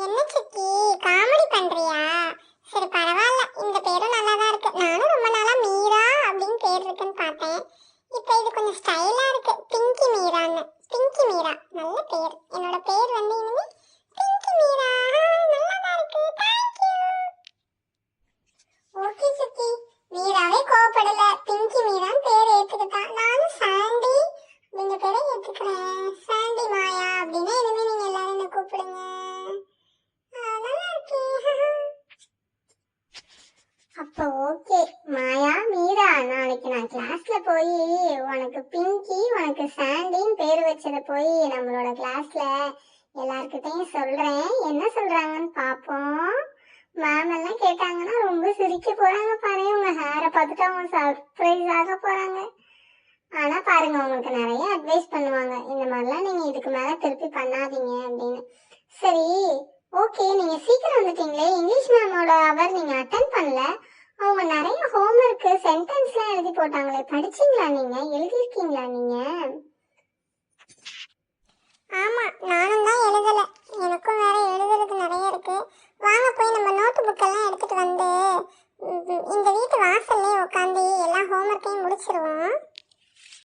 என்ன சித்தி காமெடி பண்றியா? சரி பரவாயில்ல, இந்த பேரும் நல்லா தான் இருக்கு. நானும் ரொம்ப நாளா மீரா அப்படின்னு பேர் இருக்குன்னு பார்த்தேன். இப்போ இது கொஞ்சம் ஸ்டைலா இருக்கு, பிங்கி மீரான்னு. பிங்கி மீரா நல்ல பேர். என்னோட பேர் வந்து இனிமே பிங்கி மீரா. நல்லா தான் இருக்கு. தேங்க்யூ. ஓகே சித்தி, மீராவே கோவப்படல, பிங்கி மீரான்னு பேர் ஏத்துக்கிட்டா. நானும் சாண்டி அப்படிங்கிற பேரை ஏத்துக்கிறேன். சாண்டி மாயா அப்படின்னா இனிமே நீங்க எல்லாரும் என்ன கூப்பிடுங்க. அப்போ ஓகே மாயா மீரா, நாளைக்கு நான் கிளாஸ்ல போய் உனக்கு பிங்கி உனக்கு சாண்டின்னு பேர் வச்சத போய் நம்மளோட கிளாஸ்ல எல்லார்கிட்டையும் சொல்றேன். என்ன சொல்றாங்கன்னு பாப்போம். மேம் எல்லாம் கேட்டாங்கன்னா ரொம்ப சிரிக்க போறாங்க. பாருங்க, உங்க ஹேரை பார்த்துட்டு அவங்க சர்ப்ரைஸ் ஆக போறாங்க. ஆனா பாருங்க, உங்களுக்கு நிறைய அட்வைஸ் பண்ணுவாங்க, இந்த மாதிரிலாம் நீங்க இதுக்கு மேல திருப்பி பண்ணாதீங்க அப்படின்னு. சரி ஓகே, நீங்க சீக்கிரம் வந்துட்டீங்களே. இங்கிலீஷ் மேமோட அவர் நீங்க அட்டென்ட் பண்ணல. அவங்க நிறைய ஹோம்ஒர்க் சென்டென்ஸ்லாம் எழுதி போட்டாங்களே, படிச்சீங்களா? நீங்க எழுதிருக்கீங்களா? நீங்க ஆமா, நானும் தான் எழுதல. எனக்கும் வேற எழுதுறது நிறைய இருக்கு. வாங்க போய் நம்ம நோட் புக் எல்லாம் எடுத்துட்டு வந்து இந்த வீட்டு வாசல்லே உட்காந்து எல்லா ஹோம்ஒர்க்கையும் முடிச்சிருவோம்.